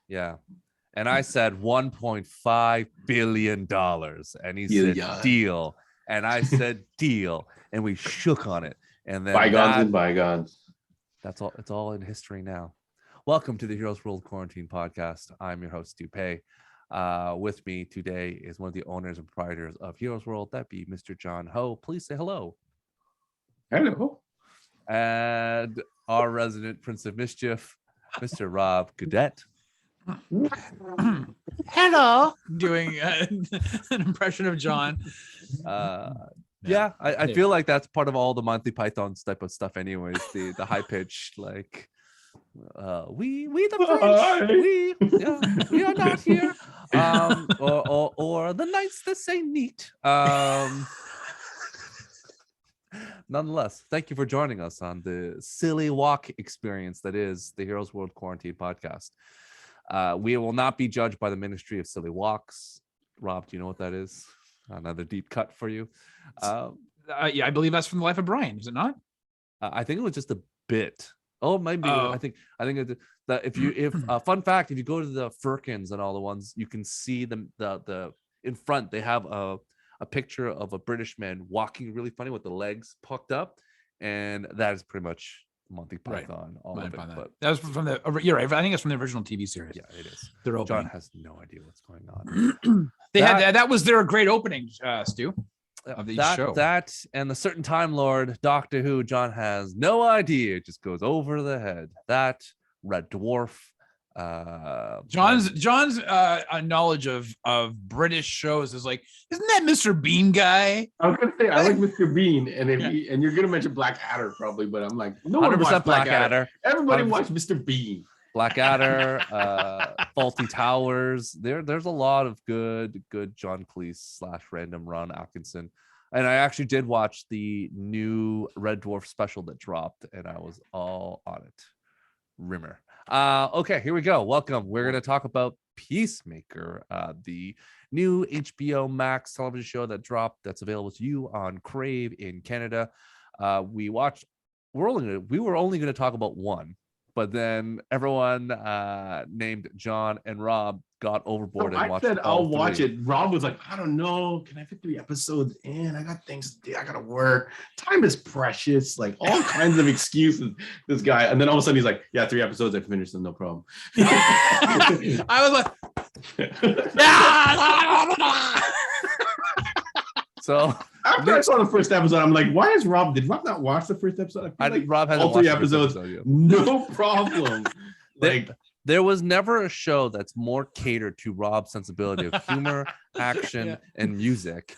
Yeah. And I said $1.5 billion. And he said deal. And I said deal. And we shook on it. And then bygones. That's all. It's all in history now. Welcome to the Heroes World Quarantine Podcast. I'm your host, Dupe. With me today is one of the owners and proprietors of Heroes World. That be Mr. John Ho. Please say hello. Hello. And our resident Prince of Mischief, Mr. Rob Cadet. Hello. Doing an impression of John. I feel like that's part of all the Monty Python's type of stuff anyways. The high pitch, like we the French, we are not here. Or the knights that say neat. Nonetheless, thank you for joining us on the silly walk experience that is the Heroes World Quarantine Podcast. We will not be judged by the Ministry of Silly Walks. Rob, do you know what that is? Another deep cut for you. Yeah, I believe that's from the Life of Brian. Is it not? I think it was just a bit. Oh, maybe. I think that if fun fact, if you go to the Firkins and all the ones, you can see them the in front. They have a picture of a British man walking really funny with the legs pucked up, and that is pretty much Monty Python. Right. All of it. But that was from the. You're right. I think it's from the original TV series. Yeah, it is. John has no idea what's going on. That was their great opening, Stu. Of the show. That and the certain Time Lord Doctor Who, John has no idea. It just goes over the head. That Red Dwarf. John's knowledge of British shows is like, isn't that Mr. Bean guy? I was gonna say I like Mr. Bean, and and you're gonna mention Blackadder probably, but I'm like, no one watched Blackadder. Everybody watched Mr. Bean. Blackadder, Faulty Towers. There's a lot of good John Cleese / Random Ron Atkinson. And I actually did watch the new Red Dwarf special that dropped, and I was all on it. Rimmer. Okay, here we go. Welcome. We're going to talk about Peacemaker, the new HBO Max television show that dropped, that's available to you on Crave in Canada. We were only going to talk about one, but then everyone named John and Rob got overboard and watched it. I'll watch it. Rob was like, I don't know. Can I fit 3 episodes in? I got things to do. I got to work. Time is precious. Like all kinds of excuses, this guy. And then all of a sudden he's like, yeah, 3 episodes. I finished them. No problem. I was like, So after I saw the first episode, I'm like, why is Rob? Did Rob not watch the first episode? I think Rob has all 3 episodes. No problem. There was never a show that's more catered to Rob's sensibility of humor, action, and music.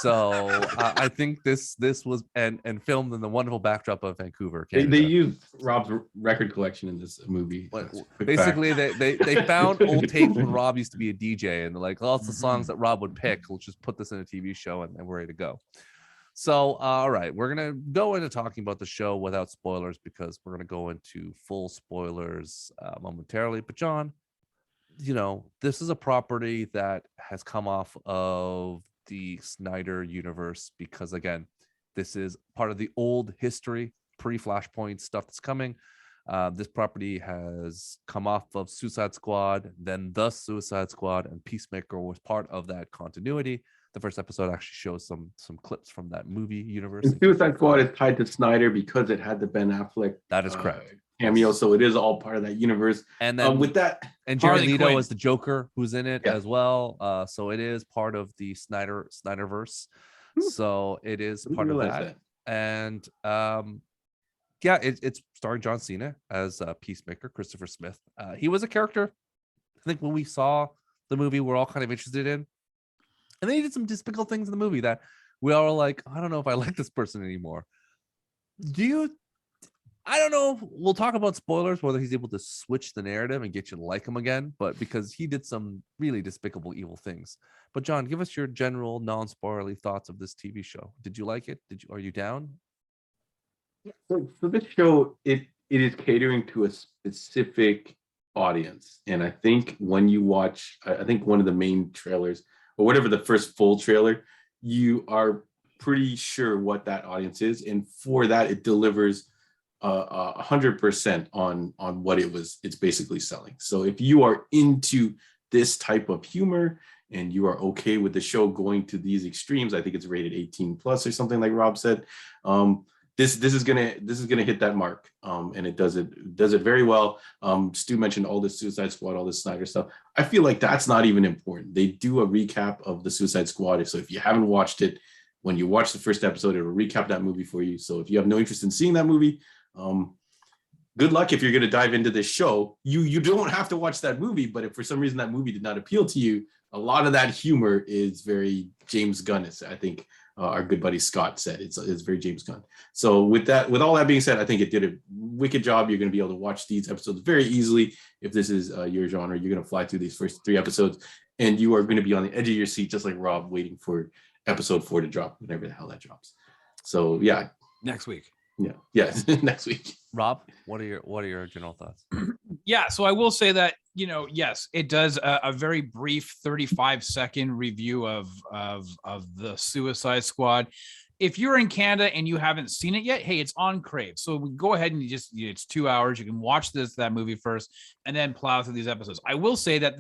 So I think this was and filmed in the wonderful backdrop of Vancouver, Canada. They used Rob's record collection in this movie. Basically, they found old tapes when Rob used to be a DJ, and like lots of songs that Rob would pick. We'll just put this in a TV show, and we're ready to go. So, all right, we're going to go into talking about the show without spoilers because we're going to go into full spoilers momentarily. But John, this is a property that has come off of the Snyder universe because, again, this is part of the old history, pre-Flashpoint stuff that's coming. This property has come off of Suicide Squad, then The Suicide Squad, and Peacemaker was part of that continuity. The first episode actually shows some clips from that movie universe. And Suicide Squad is tied to Snyder because it had the Ben Affleck. That is correct. Cameo, so it is all part of that universe. And then with that, and Jared Leto is the Joker who's in it as well. So it is part of the Snyderverse. So it is part of that. And it's starring John Cena as Peacemaker, Christopher Smith. He was a character I think when we saw the movie we're all kind of interested in. And then he did some despicable things in the movie that we all were like, I don't know if I like this person anymore. I don't know. We'll talk about spoilers, whether he's able to switch the narrative and get you to like him again, but because he did some really despicable, evil things. But John, give us your general non-spoilerly thoughts of this TV show. Did you like it? Are you down? So this show, it is catering to a specific audience. And I think when you watch, I think one of the main trailers, or whatever the first full trailer, you are pretty sure what that audience is. And for that, it delivers 100% on what it's basically selling. So if you are into this type of humor and you are okay with the show going to these extremes, I think it's rated 18 plus or something like Rob said. This is gonna hit that mark, and it does it very well. Stu mentioned all this Suicide Squad, all this Snyder stuff. I feel like that's not even important. They do a recap of the Suicide Squad, so if you haven't watched it, when you watch the first episode, it'll recap that movie for you. So if you have no interest in seeing that movie, good luck if you're going to dive into this show. You don't have to watch that movie, but if for some reason that movie did not appeal to you, a lot of that humor is very James Gunn. I think our good buddy Scott said it's very James Gunn. So with all that being said, I think it did a wicked job. You're going to be able to watch these episodes very easily. If this is your genre, you're going to fly through these first 3 episodes, and you are going to be on the edge of your seat, just like Rob, waiting for episode 4 to drop, whenever the hell that drops. So yeah, next week. Yeah, next week. Rob, what are your general thoughts? Yeah, so I will say that, yes, it does a very brief 35-second review of the Suicide Squad. If you're in Canada and you haven't seen it yet, hey, it's on Crave. So go ahead and it's 2 hours. You can watch that movie first and then plow through these episodes. I will say that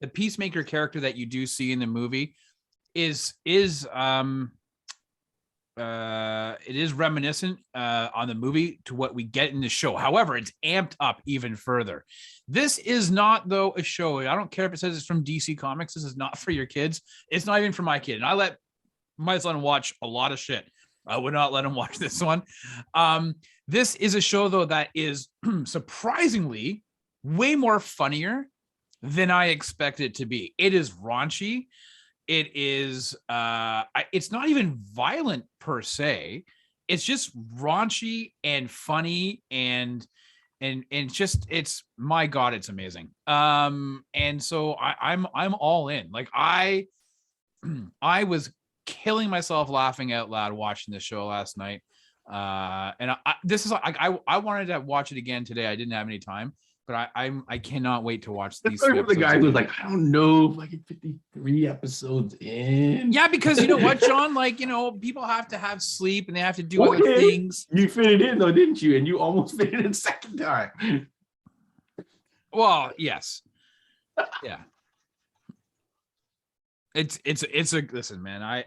the Peacemaker character that you do see in the movie is reminiscent on the movie to what we get in the show. However, it's amped up even further. This is not, though, a show. I don't care if it says it's from DC Comics. This is not for your kids. It's not even for my kid. And I let my son watch a lot of shit. I would not let him watch this one. This is a show, though, that is surprisingly way more funnier than I expected it to be. It is raunchy. It is it's not even violent per se. It's just raunchy and funny and it's my God, it's amazing. And so I'm all in. Like I was killing myself laughing out loud watching this show last night. And I wanted to watch it again today. I didn't have any time. But I cannot wait to watch these. The guy who's like, I don't know, like 53 episodes in. Yeah, because you know what, John? Like, people have to have sleep and they have to do other things. You fit it in though, didn't you? And you almost fit it in second time. Well, yes. Yeah. It's a listen, man.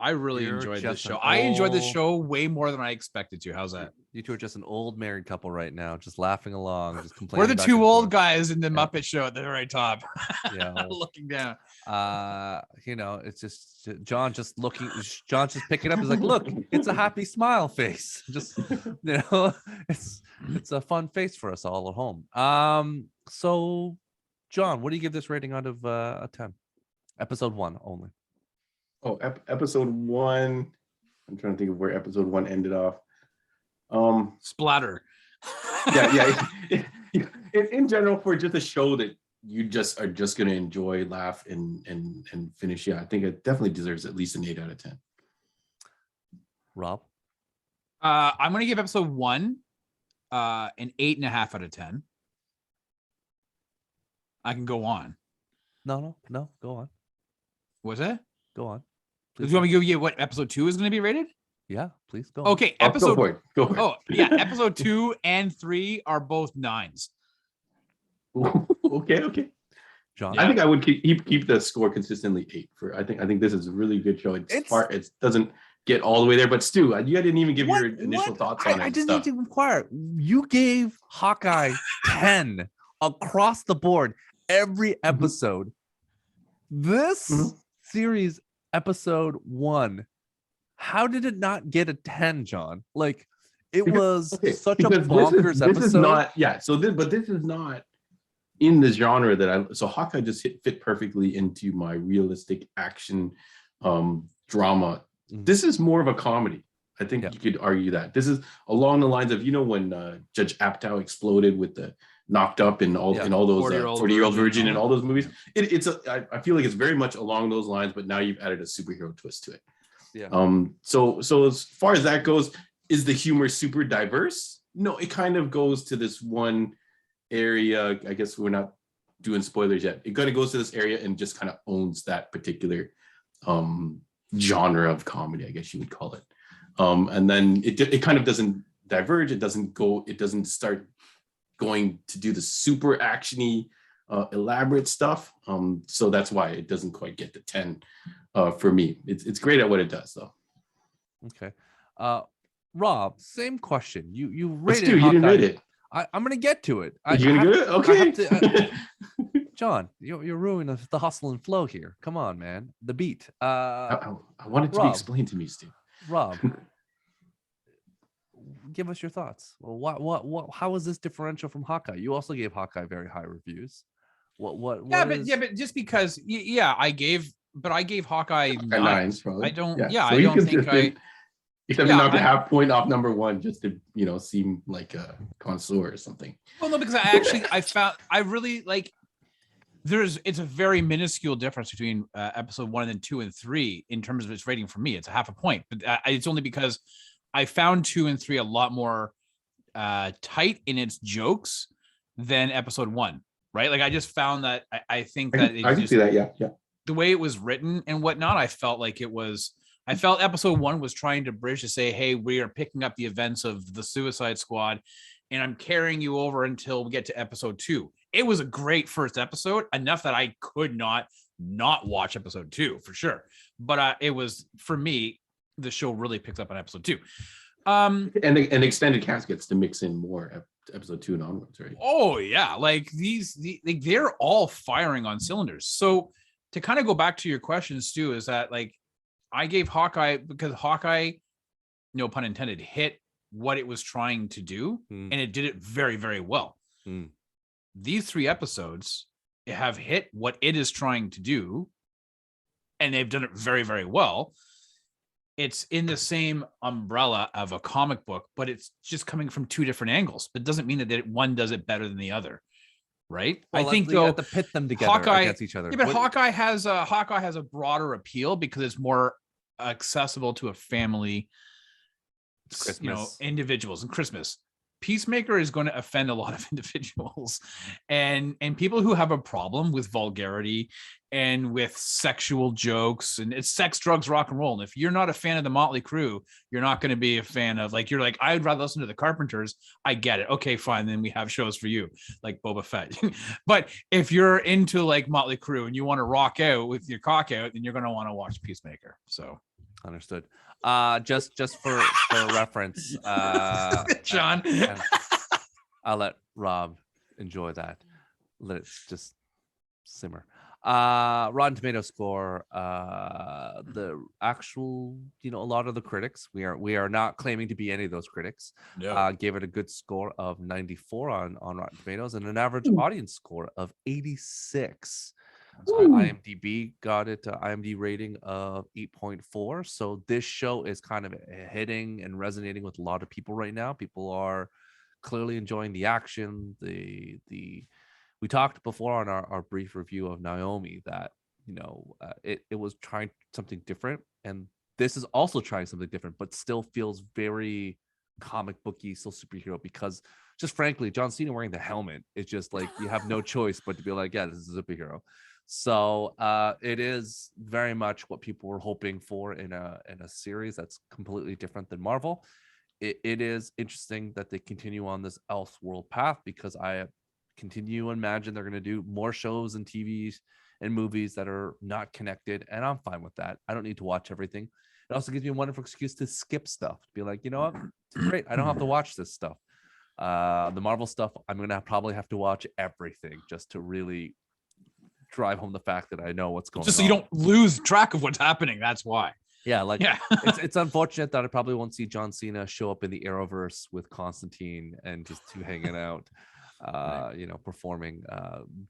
I really enjoyed this show. I enjoyed this show way more than I expected to. How's that? You two are just an old married couple right now, just laughing along, just complaining. We're the two old guys in the Muppet Show at the very top. Yeah, looking down. It's just John's just picking up. He's like, look, it's a happy smile face. Just it's a fun face for us all at home. So, John, what do you give this rating out of a 10? Episode 1 only. Oh, episode 1. I'm trying to think of where episode 1 ended off. Splatter. Yeah. In general, for just a show that you just are just going to enjoy, laugh, and finish. Yeah, I think it definitely deserves at least an 8 out of 10. Rob? I'm going to give episode 1 an 8.5 out of 10. I can go on. No, go on. Was it? Go on. Do you want me to give you what episode 2 is going to be rated? Yeah, please go. Okay, episode. Go for it. Oh yeah, episode 2 and 3 are both 9s. Okay. John, I think I would keep the score consistently 8. I think this is a really good show. It doesn't get all the way there, but Stu, you didn't even give your initial thoughts on it. I didn't even inquire. You gave Hawkeye 10 across the board every episode. This series, episode 1, how did it not get a 10, John? Like, it was such a bonkers episode. This is not, but this is not in the genre that so Hawkeye just fit perfectly into my realistic action drama. This is more of a comedy. I think you could argue that. This is along the lines of, when Judge Apatow exploded with the Knocked Up and all those 40-year-old virgin and all those movies. I feel like it's very much along those lines, but now you've added a superhero twist to it. Yeah. So as far as that goes, is the humor super diverse? No, it kind of goes to this one area. I guess we're not doing spoilers yet. It kind of goes to this area and just kind of owns that particular genre of comedy, I guess you would call it. And then it kind of doesn't diverge. It doesn't start going to do the super actiony, elaborate stuff. So that's why it doesn't quite get to 10 for me. It's great at what it does, though. Okay. Rob, same question. You Let's rated do. You Hawkeye. didn't rate it. I'm gonna get to it. You're gonna get it? Okay. John, you're ruining the hustle and flow here. Come on, man. The beat. I want it to be Rob. explained to me, Steve. Rob, give us your thoughts. Well, what? How is this differential from Hawkeye? You also gave Hawkeye very high reviews. What But just because, I gave Hawkeye Nines, probably. I don't. So I don't think I. Except for knocked a half point off number one just to seem like a connoisseur or something. Well, no, because I really like. It's a very minuscule difference between episode 1 and 2 and 3 in terms of its rating for me. It's a half a point, but it's only because I found 2 and 3 a lot more tight in its jokes than episode 1. Right? Like I just found that I think that I can see that. Yeah. The way it was written and whatnot, I felt episode 1 was trying to bridge to say, hey, we are picking up the events of the Suicide Squad and I'm carrying you over until we get to episode 2. It was a great first episode, enough that I could not watch episode 2 for sure. But it was, for me, the show really picks up on episode 2. And the extended cast gets to mix in more episode 2 and onwards, right? Oh yeah, like they're all firing on cylinders. So to kind of go back to your question, Stu, is that like I gave Hawkeye because Hawkeye, no pun intended, hit what it was trying to do, and it did it very, very well. These 3 episodes have hit what it is trying to do, and they've done it very, very well. It's in the same umbrella of a comic book, but it's just coming from 2 different angles. But it doesn't mean that one does it better than the other, right? Well, I think you have to pit them together against each other. Yeah, but Hawkeye has a broader appeal because it's more accessible to a family, individuals, and Christmas. Peacemaker is going to offend a lot of individuals and people who have a problem with vulgarity and with sexual jokes, and it's sex, drugs, rock and roll. And if you're not a fan of the Motley Crue, you're not going to be a fan of I'd rather listen to the Carpenters. I get it. Okay, fine. Then we have shows for you like Boba Fett. But if you're into like Motley Crue and you want to rock out with your cock out, then you're going to want to watch Peacemaker. So understood. Just for reference, John, and I'll let Rob enjoy that. Let's just simmer. Rotten Tomato score, the actual, a lot of the critics, we are not claiming to be any of those critics, gave it a good score of 94 on Rotten Tomatoes and an average audience score of 86. So IMDb got it IMDb rating of 8.4. So this show is kind of hitting and resonating with a lot of people right now. People are clearly enjoying the action. We talked before on our brief review of Naomi that it was trying something different, and this is also trying something different, but still feels very comic booky, still superhero, because just frankly, John Cena wearing the helmet is just like you have no choice but to be like, yeah, this is a superhero. So it is very much what people were hoping for in a series that's completely different than Marvel. It is interesting that they continue on this Elseworld path, because I continue to imagine they're going to do more shows and TVs and movies that are not connected, and I'm fine with that. I don't need to watch everything. It also gives me a wonderful excuse to skip stuff, to be like, you know what, it's great, I don't have to watch this stuff. The Marvel stuff, I'm gonna probably have to watch everything just to really drive home the fact that I know what's going on. Just so you don't lose track of what's happening. That's why. Yeah, it's unfortunate that I probably won't see John Cena show up in the Arrowverse with Constantine and just two hanging out, performing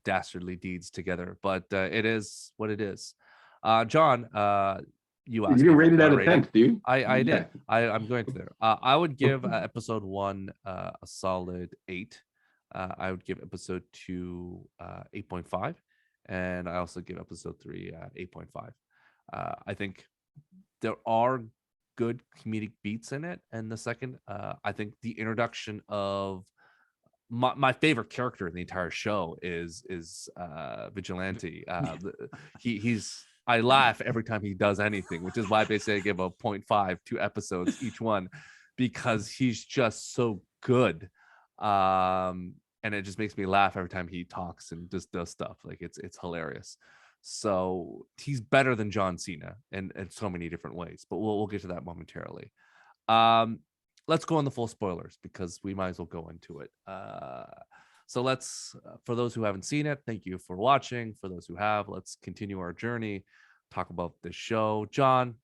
dastardly deeds together. But it is what it is. John, you asked. You rated out of 10, dude. I did. I'm going to there. I would give episode 1 a solid 8. I would give episode 2 8.5, and I also give episode 3 8.5. I think there are good comedic beats in it, and the second, I think the introduction of my favorite character in the entire show is Vigilante. He's I laugh every time he does anything, which is why basically I give a 0.5, 2 episodes each one, because he's just so good. And it just makes me laugh every time he talks and just does stuff. Like it's hilarious. So he's better than John Cena in so many different ways, but we'll get to that momentarily. Let's go on the full spoilers because we might as well go into it. So let's, for those who haven't seen it, thank you for watching. For those who have, let's continue our journey, talk about this show. John,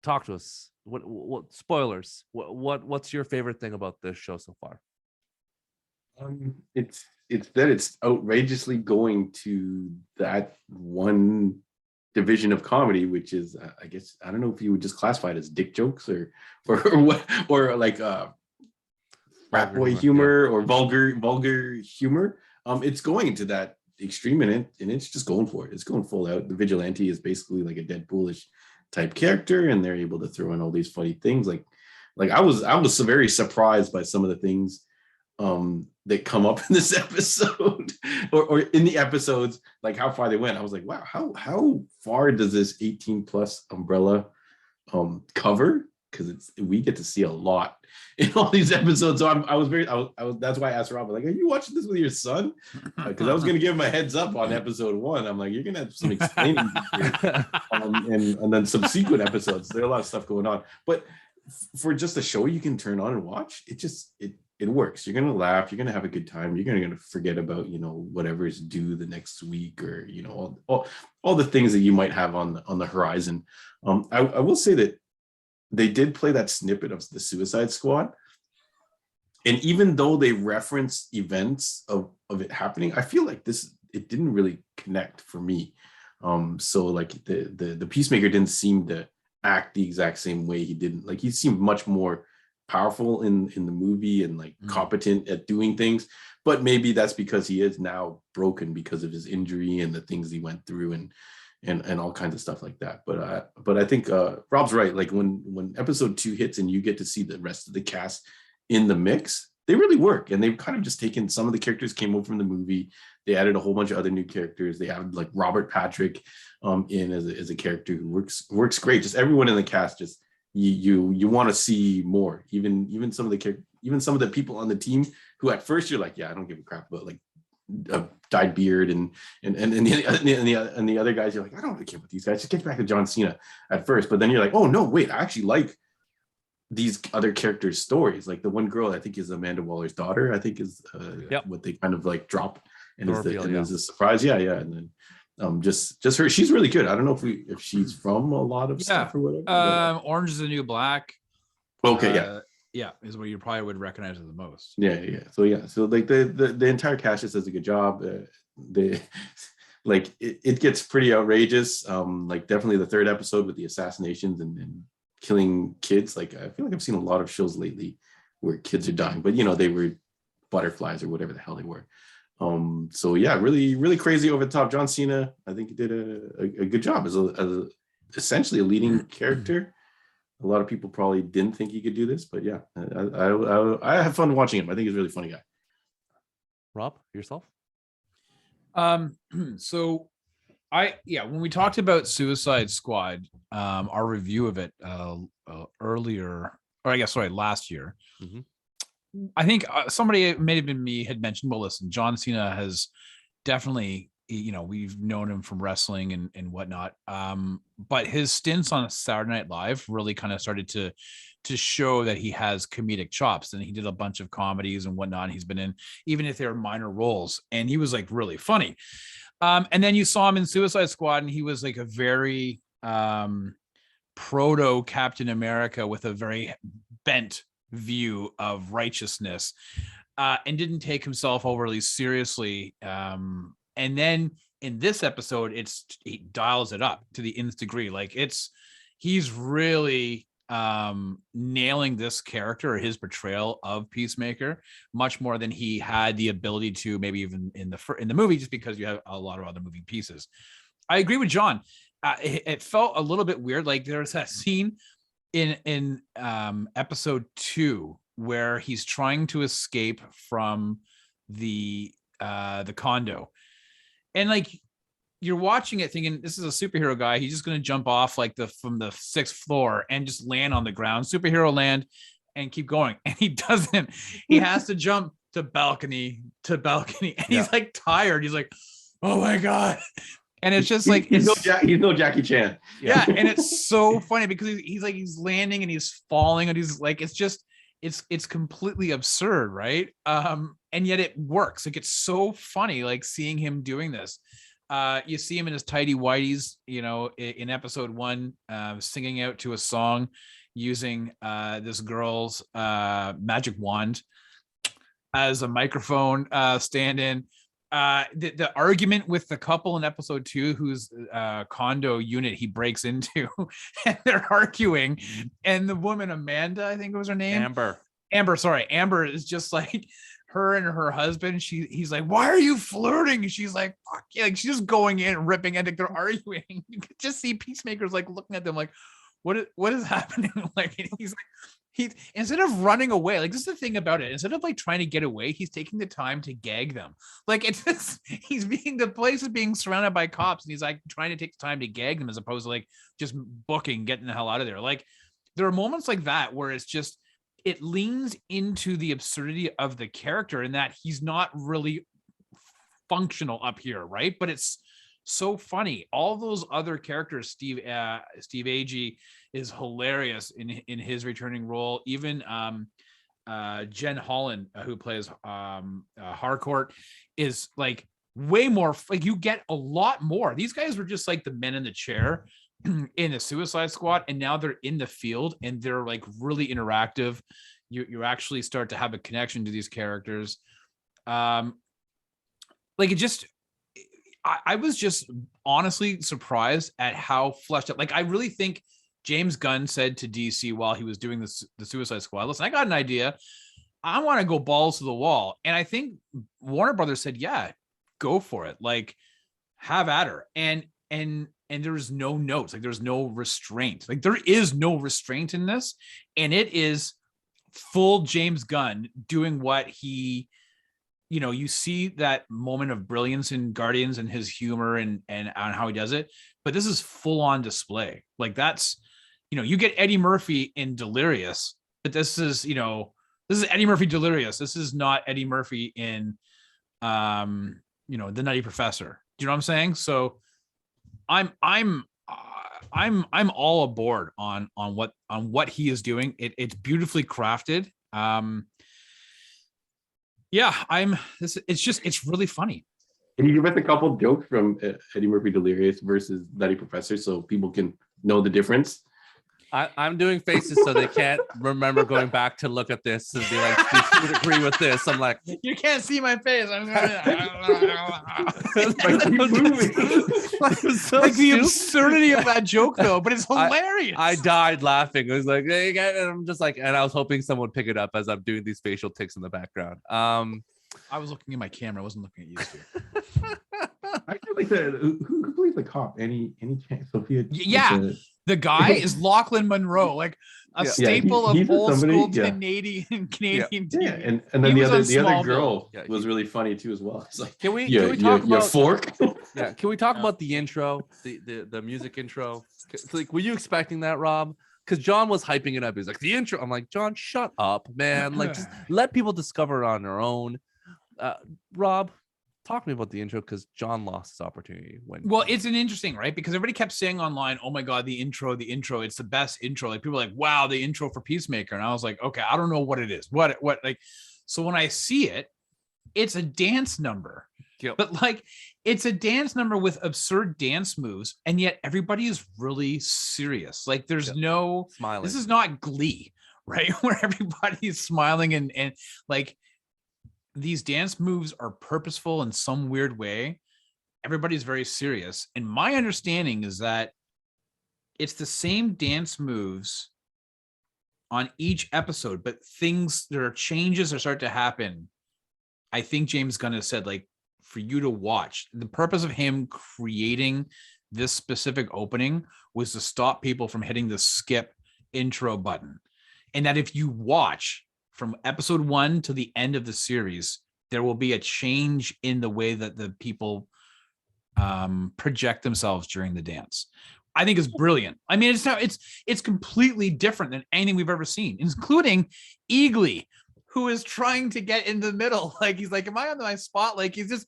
talk to us. What spoilers? What's your favorite thing about this show so far? It's that it's outrageously going to that one division of comedy, which is I guess I don't know if you would just classify it as dick jokes or what, or like frat boy humor, or vulgar humor. It's going to that extreme in it, and it's just going for it. It's going full out. The vigilante is basically like a Deadpoolish type character, and they're able to throw in all these funny things. Like I was so very surprised by some of the things that come up in this episode or in the episodes, like how far they went. I was like, wow, how far does this 18 plus umbrella cover? Because we get to see a lot in all these episodes. So I was that's why I asked Rob, like, are you watching this with your son? Because I was going to give him a heads up on episode 1. I'm like, you're going to have some explaining and then subsequent episodes. There's a lot of stuff going on, but for just a show you can turn on and watch, it works. You're gonna laugh. You're gonna have a good time. You're gonna forget about whatever is due the next week, or all the things that you might have on the horizon. I will say that they did play that snippet of the Suicide Squad, and even though they reference events of it happening, I feel like it didn't really connect for me. So like the Peacemaker didn't seem to act the exact same way. He seemed much more powerful in the movie and like competent at doing things, but maybe that's because he is now broken because of his injury and the things he went through and all kinds of stuff like that. But I think Rob's right. Like when episode 2 hits and you get to see the rest of the cast in the mix, they really work. And they've kind of just taken some of the characters came over from the movie. They added a whole bunch of other new characters. They have like Robert Patrick in as a character who works great. Just everyone in the cast just you want to see more. Even some of the people on the team who at first you're like, yeah, I don't give a crap about, like a dyed beard and the other guys, you're like, I don't really care about these guys. Just get back to John Cena at first, but then you're like, oh no, wait, I actually like these other characters' stories. Like the one girl I think is Amanda Waller's daughter, I think is what they kind of like drop and is a surprise. Yeah, and then just her, she's really good. I don't know if she's from a lot of stuff or whatever. Orange is the New Black. Okay, is what you probably would recognize it the most. So like the entire cast just does a good job. It gets pretty outrageous. Like definitely the 3rd episode with the assassinations and killing kids. Like I feel like I've seen a lot of shows lately where kids are dying, but they were butterflies or whatever the hell they were. So yeah, really, really crazy, over the top. John Cena, I think he did a good job as essentially a leading character. A lot of people probably didn't think he could do this, but yeah, I have fun watching him. I think he's a really funny guy. Rob, yourself? So when we talked about Suicide Squad, our review of it earlier, or I guess last year. Mm-hmm. I think somebody, it may have been me, had mentioned, well, listen, John Cena has definitely, we've known him from wrestling and whatnot. But his stints on Saturday Night Live really kind of started to show that he has comedic chops, and he did a bunch of comedies and whatnot. He's been in, even if they're minor roles, and he was like really funny. And then you saw him in Suicide Squad, and he was like a very proto Captain America with a very bent view of righteousness, and didn't take himself overly seriously. And then in this episode, he dials it up to the nth degree. Like he's really nailing this character, or his portrayal of Peacemaker, much more than he had the ability to maybe even in the movie, just because you have a lot of other moving pieces. I agree with John. It felt a little bit weird. Like there's that scene in episode 2 where he's trying to escape from the condo, and like you're watching it thinking, this is a superhero guy, he's just going to jump off like from the 6th floor and just land on the ground, superhero land, and keep going. And he doesn't. He has to jump to balcony to balcony. And he's like tired. He's like, oh my God. And it's just like he's no Jackie Chan. Yeah, and it's so funny because he's landing and he's falling and he's like, it's completely absurd, right? And yet it works. Like, it's so funny, like seeing him doing this. You see him in his tidy whities, you know, in episode 1, singing out to a song using this girl's magic wand as a microphone stand-in. The argument with the couple in episode 2, whose condo unit he breaks into, and they're arguing, and the woman Amanda, I think was her name, Amber is just like, her and her husband, he's like, why are you flirting? She's like, fuck yeah, like she's just going in and ripping, and they're arguing. You could just see Peacemaker's like looking at them like, what is happening? Like, he's like, he's, instead of running away, like, this is the thing about it, instead of like trying to get away, he's taking the time to gag them. Like, it's just, the place is being surrounded by cops, and he's like trying to take the time to gag them as opposed to like just getting the hell out of there. Like, there are moments like that where it's just, it leans into the absurdity of the character in that he's not really functional up here, right? But it's so funny. All those other characters, Steve Agee is hilarious in his returning role. Even Jen Holland, who plays Harcourt, is like way more, like, you get a lot more. These guys were just like the men in the chair in the Suicide Squad, and now they're in the field and they're like really interactive. You actually start to have a connection to these characters. Like, it just, I was just honestly surprised at how fleshed out. Like, I really think James Gunn said to DC while he was doing the Suicide Squad, listen, I got an idea. I want to go balls to the wall. And I think Warner Brothers said, yeah, go for it. Like, have at her. And there's no notes, like, there's no restraint. Like, there is no restraint in this. And it is full James Gunn doing what he, you know, you see that moment of brilliance in Guardians and his humor and on how he does it. But this is full on display. Like, that's, you know, you get Eddie Murphy in Delirious, but this is, you know, this is Eddie Murphy Delirious. This is not Eddie Murphy in, you know, The Nutty Professor. Do you know what I'm saying? So I'm all aboard on what he is doing. It's beautifully crafted. Yeah, it's really funny. Can you give us a couple jokes from Eddie Murphy Delirious versus Nutty Professor so people can know the difference? I'm doing faces so they can't remember going back to look at this and be like, "Did you agree with this?" I'm like, you can't see my face. I'm so like the absurdity of that joke, though, but it's hilarious. I died laughing. It was like, hey, and I'm just like, and I was hoping someone would pick it up as I'm doing these facial tics in the background. I was looking at my camera. I wasn't looking at you, Steve. I feel like who plays the cop? Any chance? Sophia? Yeah. The guy is Lachlan Monroe, like a staple of old school Canadian Yeah, TV. and then the other girl was really funny too as well. It's like, can we talk about your fork? Yeah, can we talk about the intro, the music intro? Like, were you expecting that, Rob? Because John was hyping it up. He's like, the intro. I'm like, John, shut up, man. Like, just let people discover it on their own. Rob, talk to me about the intro, because John lost his opportunity. Well, it's an interesting, right? Because everybody kept saying online, oh my God, the intro, it's the best intro. Like, people are like, wow, the intro for Peacemaker. And I was like, okay, I don't know what it is. What like, so when I see it, it's a dance number. Yep. But like, it's a dance number with absurd dance moves, and yet everybody is really serious. Like, there's no smiling. This is not Glee, right? Where everybody's smiling and like, these dance moves are purposeful in some weird way. Everybody's very serious. And my understanding is that it's the same dance moves on each episode, but there are changes that start to happen. I think James Gunn has said, like, for you to watch. The purpose of him creating this specific opening was to stop people from hitting the skip intro button. And that if you watch from episode 1 to the end of the series, there will be a change in the way that the people project themselves during the dance. I think is brilliant. I mean, it's completely different than anything we've ever seen, including Eagly, who is trying to get in the middle. Like he's like, am I on my spot? Like it's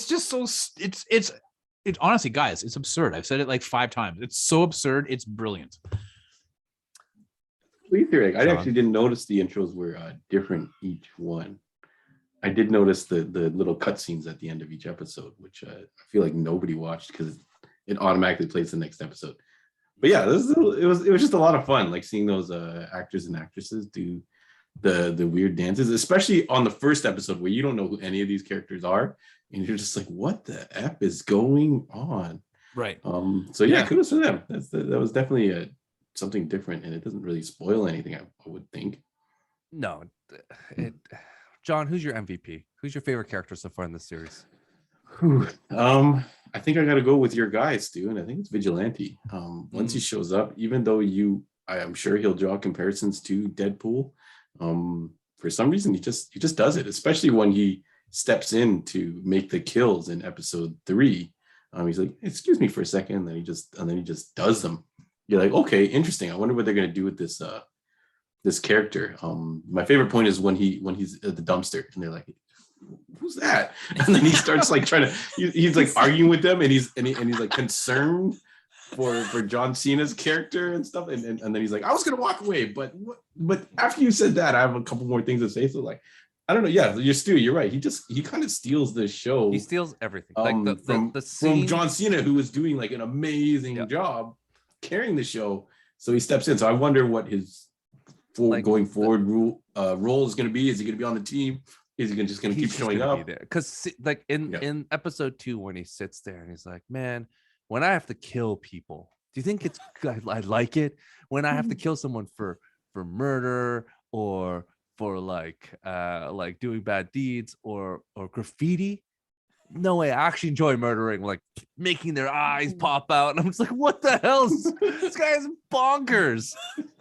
just so it's honestly, guys, it's absurd. I've said it like 5 times. It's so absurd. It's brilliant. Easter egg. I actually didn't notice the intros were different each one. I did notice the little cutscenes at the end of each episode, which I feel like nobody watched because it automatically plays the next episode. But yeah, it was just a lot of fun, like seeing those actors and actresses do the weird dances, especially on the first episode where you don't know who any of these characters are, and you're just like, what the F is going on? Right. So yeah, kudos to them. That was definitely something different, and it doesn't really spoil anything, I would think. No, John, who's your MVP? Who's your favorite character so far in this series? I think I got to go with your guy, Stu, and I think it's Vigilante. Once he shows up, even though I am sure he'll draw comparisons to Deadpool. For some reason, he just does it, especially when he steps in to make the kills in episode 3. He's like, excuse me for a second, and then he just does them. You're like, okay, interesting. I wonder what they're gonna do with this this character. My favorite point is when he's at the dumpster and they're like, who's that? And then he starts like he's like arguing with them, and he's like concerned for John Cena's character and stuff, and then he's like, I was gonna walk away, but after you said that, I have a couple more things to say. So like, I don't know. Yeah, you're right. He kind of steals the show. He steals everything. Like the scene from John Cena, who was doing like an amazing job carrying the show. So he steps in. So I wonder what his going forward role is going to be. Is he going to be on the team? Is he just going to keep showing up? Because like in episode 2, when he sits there and he's like, man, when I have to kill people, do you think it's I like it when I have to kill someone for murder or for like doing bad deeds or graffiti? No way. I actually enjoy murdering, like making their eyes pop out, and I'm just like, what the hell? This guy is bonkers.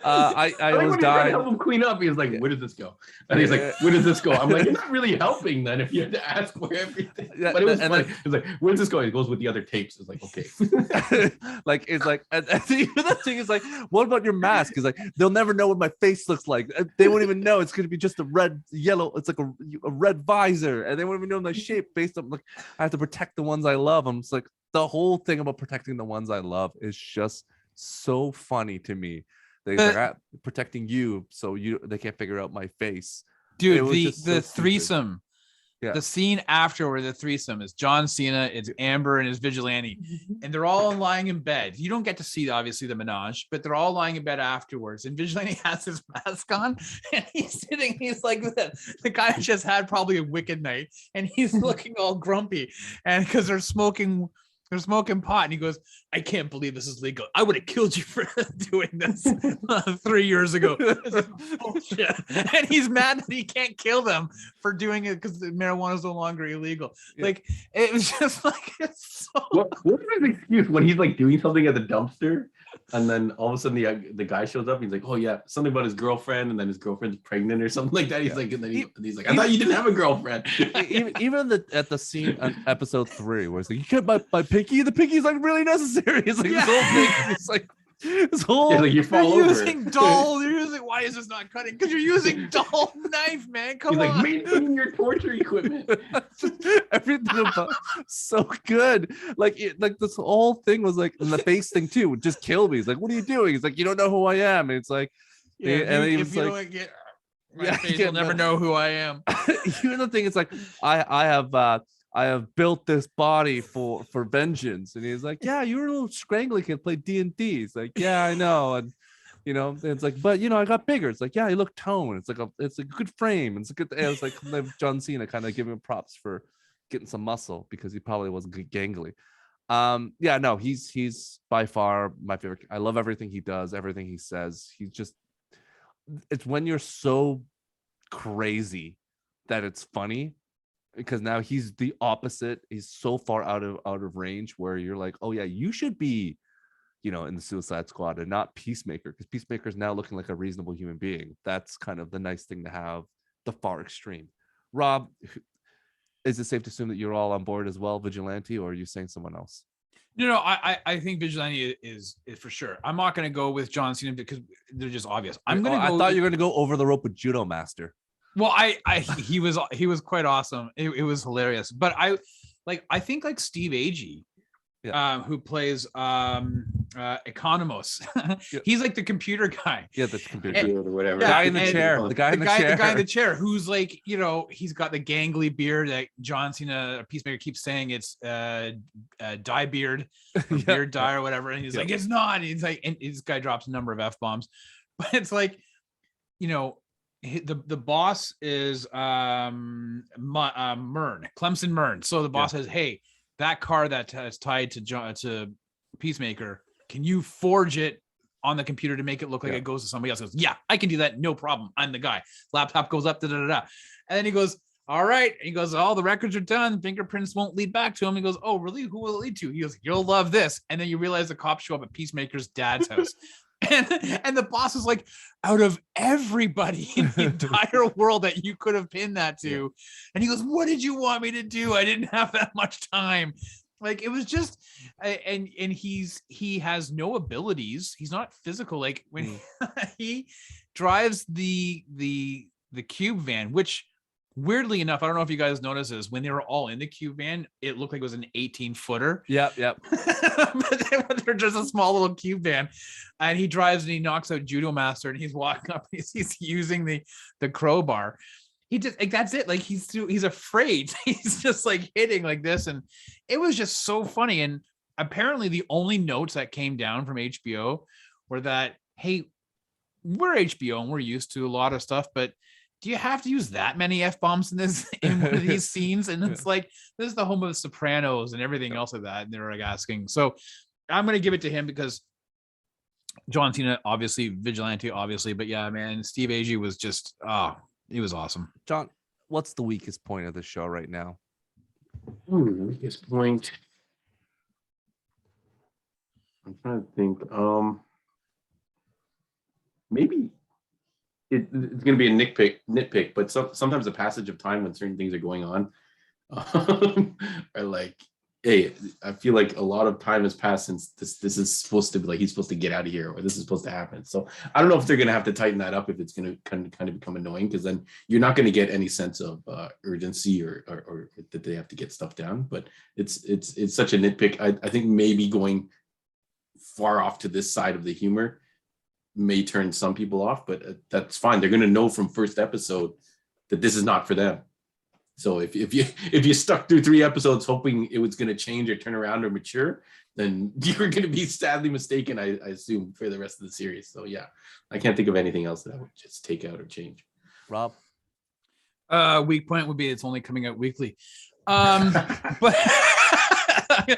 I almost died. Help him clean up. He's like, where does this go? And he's like, where does this go? I'm like, you're not really helping then if you have to ask where everything. But it was funny. It's like, where does this go? It goes with the other tapes. It's like, okay. Like it's like, and the other thing is like, what about your mask? It's like they'll never know what my face looks like. They won't even know. It's gonna be just a red, yellow. It's like a red visor, and they won't even know my shape based on like. I have to protect the ones I love. I'm just like, the whole thing about protecting the ones I love is just so funny to me. They're like, protecting you so they can't figure out my face. Dude, the threesome. Yeah. The scene after where the threesome is John Cena, it's Amber and his vigilante, and they're all lying in bed. You don't get to see obviously the menage, but they're all lying in bed afterwards. And vigilante has his mask on, and he's sitting. He's like the guy just had probably a wicked night, and he's looking all grumpy, and because they're smoking pot, and he goes, I can't believe this is legal. I would have killed you for doing this 3 years ago. Bullshit. And he's mad that he can't kill them for doing it because marijuana is no longer illegal. Yeah. Like, it was just like, it's so. What was his excuse when he's like doing something at the dumpster? And then all of a sudden the guy shows up. He's like, oh yeah, something about his girlfriend, and then his girlfriend's pregnant or something like that. He's like, and then he's like, I thought you didn't have a girlfriend. even at the scene on episode 3 where it's like, you can't buy pinky. The pinky's like really necessary. It's like this whole thing. It's like this whole. It's like you fall over. Using dull. You're using. Why is this not cutting? Because you're using dull knife, man. Come on. Like maintaining your torture equipment. Everything about so good. Like this whole thing was like, and the face thing too would just kill me. He's like, what are you doing? He's like, you don't know who I am. And it's like, yeah, and he was like, my face will never know who I am. Even the thing is like, I have built this body for vengeance, and he's like, yeah, you were a little scrangly kid, play D&D. He's like, yeah, I know, and it's like, but I got bigger. It's like, yeah, you look toned. It's a good frame. It's a good. It's like John Cena kind of giving him props for getting some muscle because he probably wasn't gangly. Yeah, no, he's by far my favorite. I love everything he does, everything he says. He's just, it's when you're so crazy that it's funny. Because now he's the opposite. He's so far out of range where you're like, oh yeah, you should be, in the Suicide Squad and not Peacemaker, because Peacemaker is now looking like a reasonable human being. That's kind of the nice thing to have, the far extreme. Rob, is it safe to assume that you're all on board as well, Vigilante, or are you saying someone else? I think Vigilante is for sure. I'm not going to go with John Cena because they're just obvious. I'm going to I go. thought you were going to go over the rope with Judo Master. Well, he was quite awesome. It was hilarious. But I think like Steve Agee, who plays Economos. He's like the computer guy. Yeah, the computer or whatever. guy in the chair. The guy in the chair. The guy in the chair who's like, he's got the gangly beard that John Cena, Peacemaker, keeps saying it's dye beard, or beard dye or whatever. And he's like, it's not. And he's like, and this guy drops a number of F-bombs. But it's like, the boss is Mern, Clemson Mern. So the boss says, hey, that car that is tied to Peacemaker, can you forge it on the computer to make it look like it goes to somebody else? He goes, yeah, I can do that. No problem. I'm the guy. Laptop goes up, And then he goes, all right. And he goes, all the records are done. Fingerprints won't lead back to him. He goes, oh, really? Who will it lead to? He goes, you'll love this. And then you realize the cops show up at Peacemaker's dad's house. And the boss is like, out of everybody in the entire world that you could have pinned that to. And he goes, what did you want me to do? I didn't have that much time. Like, it was just, and he has no abilities. He's not physical. Like when he drives the cube van, which weirdly enough, I don't know if you guys noticed this, when they were all in the cube van, it looked like it was an 18-footer. Yep. But they're just a small little cube van. And he drives and he knocks out Judo Master and he's walking up, he's using the crowbar. He just, like, that's it. Like, he's afraid. He's just like hitting like this. And it was just so funny. And apparently the only notes that came down from HBO were that, hey, we're HBO and we're used to a lot of stuff, but do you have to use that many F-bombs in one of these scenes? And it's like, this is the home of the Sopranos and everything else like that. And they're like asking. So I'm going to give it to him because John Cena, obviously, Vigilante, obviously. But yeah, man, Steve Agee was just, he was awesome. John, what's the weakest point of the show right now? Weakest point. I'm trying to think. Maybe it's going to be a nitpick, but sometimes the passage of time when certain things are going on are like, hey, I feel like a lot of time has passed since this is supposed to be like, he's supposed to get out of here or this is supposed to happen. So I don't know if they're going to have to tighten that up if it's going to kind of become annoying, because then you're not going to get any sense of urgency or that they have to get stuff down. But it's such a nitpick. I think maybe going far off to this side of the humor may turn some people off, but that's fine. They're going to know from first episode that this is not for them. So if you stuck through 3 episodes hoping it was going to change or turn around or mature, then you're going to be sadly mistaken, I assume, for the rest of the series. So yeah, I can't think of anything else that I would just take out or change. Rob? Weak point would be it's only coming out weekly. But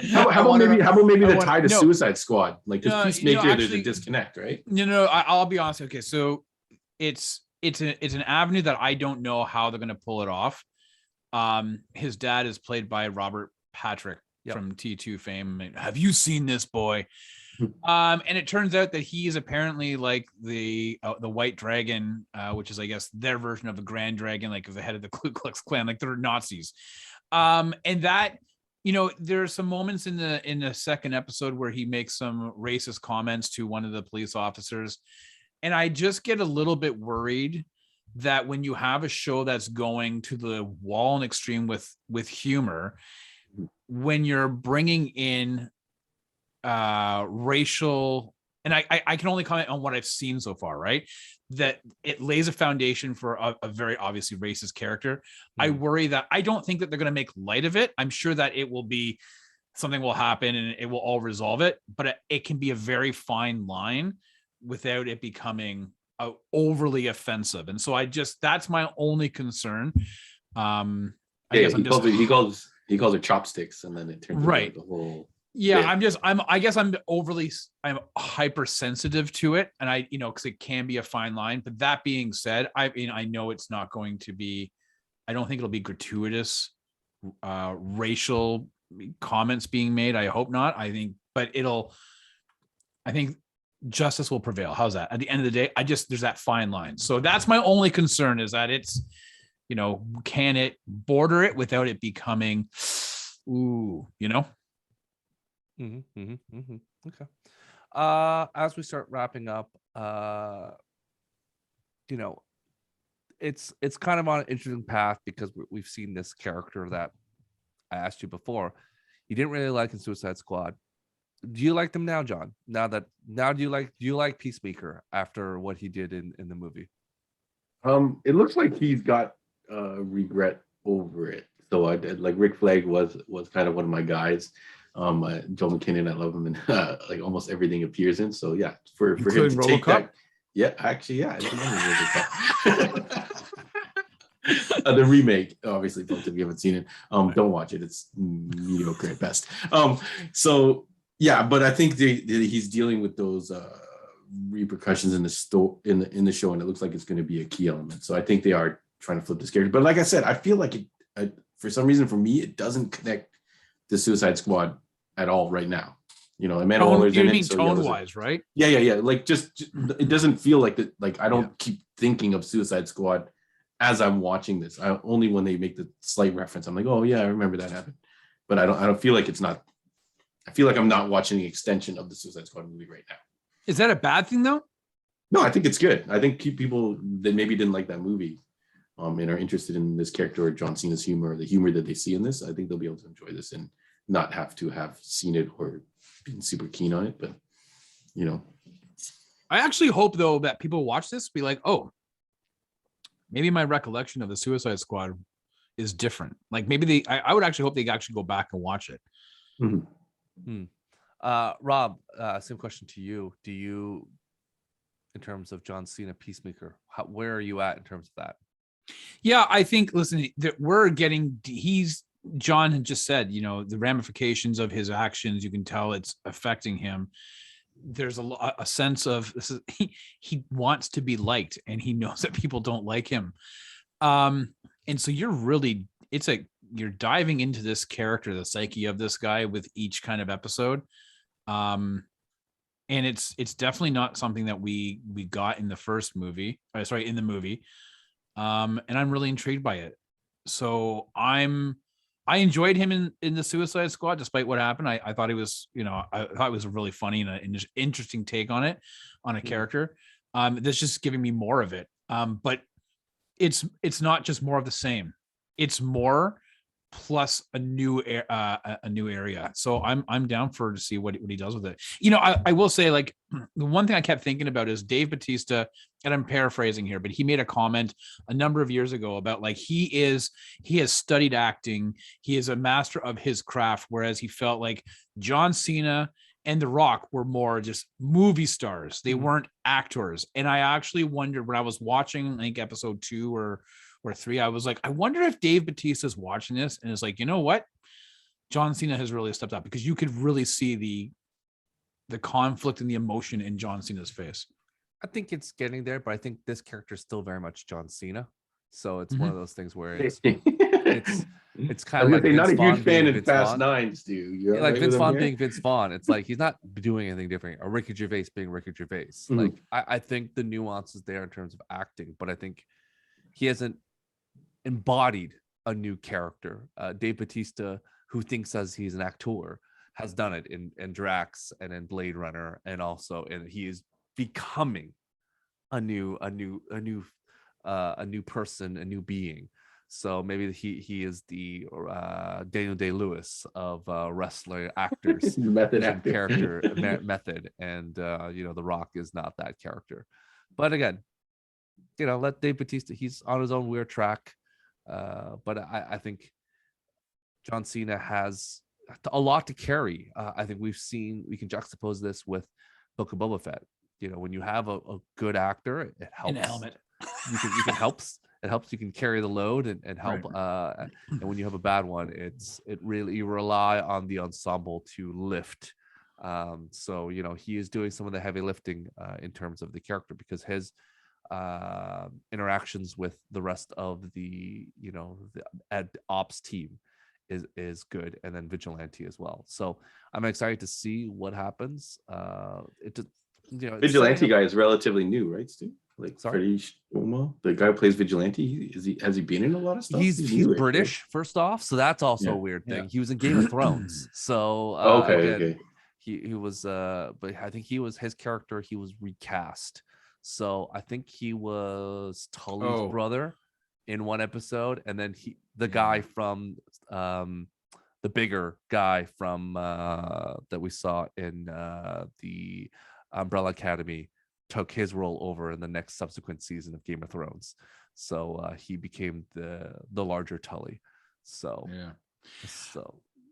how about maybe the tie to Suicide Squad? Like, because Peacemaker, there's a disconnect, right? I'll be honest. Okay, so it's an avenue that I don't know how they're going to pull it off. His dad is played by Robert Patrick from T2 fame. Have you seen this boy? And it turns out that he is apparently like the White Dragon, which is, I guess, their version of the Grand Dragon, like the head of the Ku Klux Klan, like they're Nazis. And that, there are some moments in the second episode where he makes some racist comments to one of the police officers, and I just get a little bit worried that when you have a show that's going to the wall and extreme with humor, when you're bringing in racial, and I can only comment on what I've seen so far, right? That it lays a foundation for a very obviously racist character. I worry that I don't think that they're going to make light of it. I'm sure that it will be something will happen and it will all resolve it, but it can be a very fine line without it becoming overly offensive. And so that's my only concern. He calls her chopsticks, and then it turns into the whole. Yeah, I'm hypersensitive to it, and because it can be a fine line. But that being said, I know it's not going to be. I don't think it'll be gratuitous racial comments being made. I hope not. I think justice will prevail. How's that? At the end of the day, there's that fine line. So that's my only concern, is that it's, can it border it without it becoming, ooh. Okay. As we start wrapping up, you know, it's kind of on an interesting path because we've seen this character that I asked you before. You didn't really like in Suicide Squad. Do you like them now, John? Now do you like Peacemaker after what he did in the movie? It looks like he's got regret over it. So I did, like, Rick Flag was kind of one of my guys. Joe McKinnon, I love him, and like almost everything appears in. So yeah, for him to take that, yeah, actually, yeah, I remember the remake, obviously, folks, if you haven't seen it, don't watch it. It's mediocre at best. So yeah, but I think he's dealing with those repercussions in the show, and it looks like it's going to be a key element. So I think they are trying to flip this character. But like I said, I feel like for some reason, for me, it doesn't connect the Suicide Squad at all right now. Amanda Waller's in it. You mean tone-wise, right? Yeah. Like just it doesn't feel like that. Like I don't keep thinking of Suicide Squad as I'm watching this. Only when they make the slight reference, I'm like, oh yeah, I remember that happened. But I don't feel like it's not. I feel like I'm not watching the extension of the Suicide Squad movie right now. Is that a bad thing though? No, I think it's good. I think people that maybe didn't like that movie, and are interested in this character or John Cena's humor, or the humor that they see in this, I think they'll be able to enjoy this and not have to have seen it or been super keen on it. But I actually hope though that people watch this be like, oh, maybe my recollection of the Suicide Squad is different. Like maybe I would actually hope they actually go back and watch it. Mm-hmm. Rob, same question to you. Do you, in terms of John Cena Peacemaker, where are you at in terms of that? Yeah, I think, listen, John had just said, the ramifications of his actions, you can tell it's affecting him. There's a sense of he wants to be liked, and he knows that people don't like him. And so you're diving into this character, the psyche of this guy with each kind of episode. And it's definitely not something that we got in the first movie. In the movie. And I'm really intrigued by it. So I enjoyed him in the Suicide Squad, despite what happened. I thought he was, I thought it was a really funny and an interesting take on it, on a character. That's just giving me more of it. But it's not just more of the same. It's more plus a new area. So I'm down to see what he does with it. I will say, like, the one thing I kept thinking about is Dave Bautista, and I'm paraphrasing here, but he made a comment a number of years ago about, like, he has studied acting. He is a master of his craft, whereas he felt like John Cena and The Rock were more just movie stars. They weren't actors. And I actually wondered when I was watching, I think episode 2 or 3, I was like, I wonder if Dave Bautista is watching this and is like, you know what? John Cena has really stepped up, because you could really see the conflict and the emotion in John Cena's face. I think it's getting there, but I think this character is still very much John Cena. So it's one of those things where it's kind of like not a huge fan in Fast Nines, dude. Yeah, like Vince Vaughn being Vince Vaughn. It's like he's not doing anything different. Or Ricky Gervais being Ricky Gervais. Mm-hmm. Like I think the nuance is there in terms of acting, but I think he hasn't embodied a new character. Dave Bautista, who thinks as he's an actor, has done it in Drax and in Blade Runner, and also, and he is becoming a new person, a new being. So maybe he is the Daniel Day-Lewis of wrestler actors. Method actor. Character method, and The Rock is not that character. But again, let Dave Bautista, he's on his own weird track. But I think John Cena has a lot to carry. I think we can juxtapose this with Book of Boba Fett. When you have a good actor, it helps. In a helmet. You can help. It helps. You can carry the load and help. Right. And when you have a bad one, it really, you rely on the ensemble to lift. So he is doing some of the heavy lifting in terms of the character, because his interactions with the rest of the ed ops team is good, and then Vigilante as well. So I'm excited to see what happens. Vigilante guy is relatively new, right, Stu? Like, sorry, the guy who plays Vigilante, has he been in a lot of stuff? He's British, first off, so that's also a weird thing. Yeah. He was in Game of Thrones, so okay. he was but I think his character, he was recast. So I think he was Tully's brother in one episode, and then the guy from the bigger guy from that we saw in the Umbrella Academy took his role over in the next subsequent season of Game of Thrones. So he became the larger Tully. So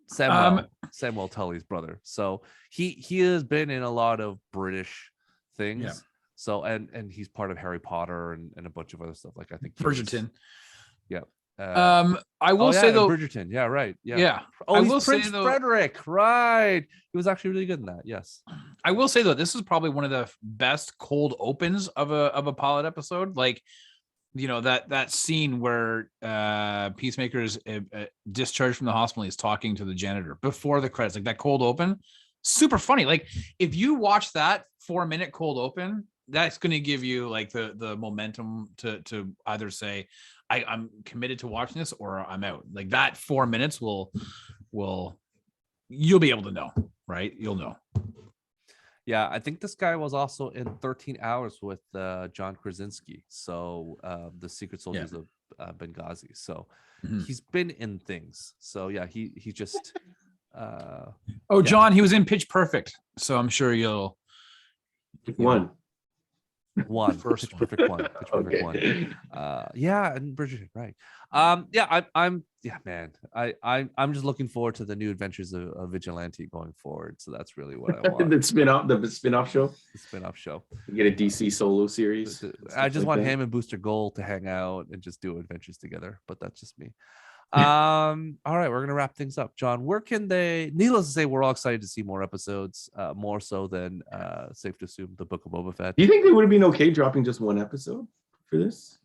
Samuel Tully's brother. So he has been in a lot of British things. Yeah. So and he's part of Harry Potter and a bunch of other stuff. Like I think Bridgerton. Yeah. I will say though, Bridgerton. Yeah, right. Yeah. Yeah. Oh, I he's will Prince say, though, Frederick. Right. He was actually really good in that. Yes. I will say though, this is probably one of the best cold opens of a pilot episode. Like, you know, that scene where Peacemaker is discharged from the hospital. He's talking to the janitor before the credits. Like that cold open, super funny. Like if you watch that 4-minute cold open, that's going to give you like the momentum to either say I'm committed to watching this or I'm out. Like that 4 minutes will you'll be able to know, right? You'll know. Yeah, I think this guy was also in 13 Hours with John Krasinski. So the Secret Soldiers of Benghazi. So he's been in things. So yeah, he just John, he was in Pitch Perfect. So I'm sure you'll one. Pitch Perfect one. Pitch Perfect one. And Bridgerton, right. I'm man. I'm just looking forward to the new adventures of Vigilante going forward. So that's really what I want. the spin-off show. The spin-off show. You get a DC solo series. I just want him and Booster Gold to hang out and just do adventures together, but that's just me. All right, we're gonna wrap things up. John, where can they, needless to say, we're all excited to see more episodes, more so than safe to assume the Book of Boba Fett. Do you think they would have been okay dropping just one episode for this?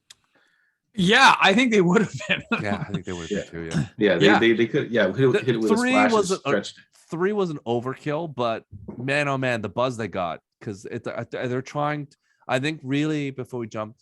Yeah, I think they would have been. Yeah, I think they would have been too. They could. Yeah, hit it with Three a splash was and stretched. 3 was an overkill, but man, oh man, the buzz they got, because they're trying. I think really before we jump,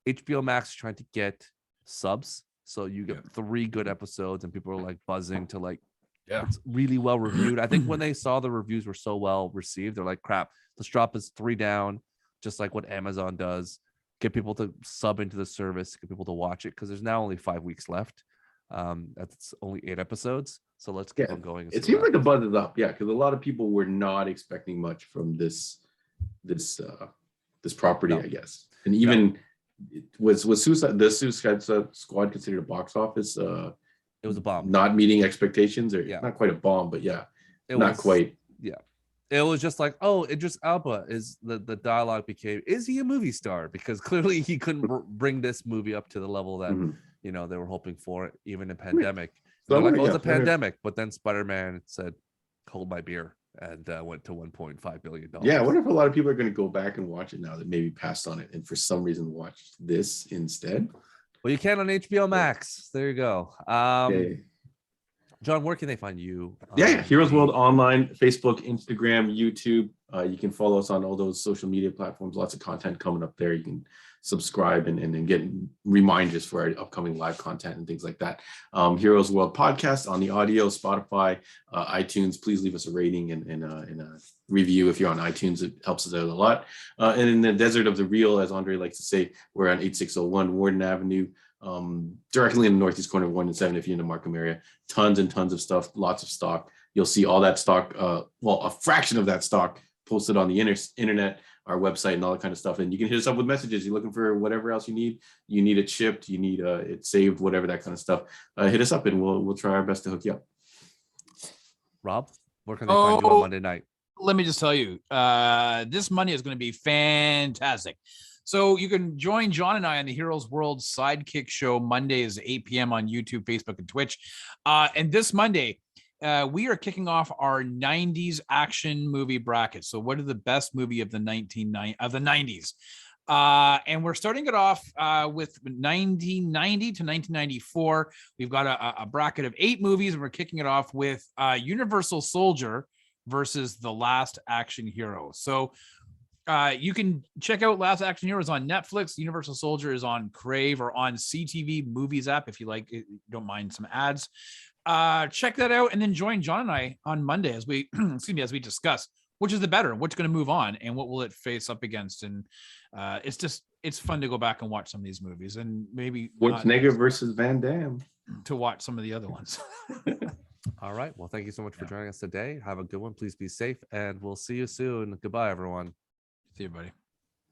HBO Max is trying to get subs. So you get 3 good episodes, and people are like buzzing to like, it's really well reviewed. I think when they saw the reviews were so well received, they're like, crap, let's drop this 3 down, just like what Amazon does. Get people to sub into the service, get people to watch it, because there's now only 5 weeks left. That's only 8 episodes. So let's keep on going. It seems like the buzz is up, because a lot of people were not expecting much from this property, I guess, and even. Was Suicide Squad considered a box office? It was a bomb. Not meeting expectations, or not quite a bomb, but not quite. Yeah, it was just like, Idris Elba is the dialogue became, is he a movie star? Because clearly he couldn't bring this movie up to the level that they were hoping for, even in pandemic. So like, it's a pandemic, but then Spider-Man said, "Hold my beer," and went to $1.5 billion. Yeah, I wonder if a lot of people are going to go back and watch it now that maybe passed on it and for some reason watch this instead. Well, you can on HBO Max. There you go. John, where can they find you? Heroes World Online, Facebook, Instagram, YouTube. You can follow us on all those social media platforms. Lots of content coming up there. You can subscribe and get reminders for our upcoming live content and things like that. Heroes World Podcast on the audio, Spotify, iTunes. Please leave us a rating and a review if you're on iTunes. It helps us out a lot. And in the desert of the real, as Andre likes to say, we're on 8601 Warden Avenue, directly in the northeast corner of 1 and 7 if you're in the Markham area. Tons and tons of stuff, lots of stock. You'll see all that stock, a fraction of that stock posted on the internet, our website, and all that kind of stuff. And you can hit us up with messages. You're looking for whatever else you need it shipped, you need it saved, whatever, that kind of stuff. Hit us up and we'll try our best to hook you up. Rob, where can they find you on Monday night? Let me just tell you, this Monday is going to be fantastic. So you can join John and I on the Heroes World Sidekick Show Mondays, 8 p.m. on YouTube, Facebook, and Twitch. And this Monday, we are kicking off our 90s action movie bracket. So what are the best movie of the 90s? And we're starting it off with 1990 to 1994. We've got a bracket of 8 movies, and we're kicking it off with Universal Soldier versus The Last Action Hero. So you can check out Last Action Heroes on Netflix. Universal Soldier is on Crave or on CTV Movies app if you don't mind some ads. check that out, and then join John and I on Monday as we as we discuss which is the better, what's going to move on, and what will it face up against. And it's fun to go back and watch some of these movies, and maybe Schwarzenegger versus Van Damme, to watch some of the other ones. All right. Well, thank you so much for joining us today. Have a good one. Please be safe, and we'll see you soon. Goodbye, everyone. See you, buddy.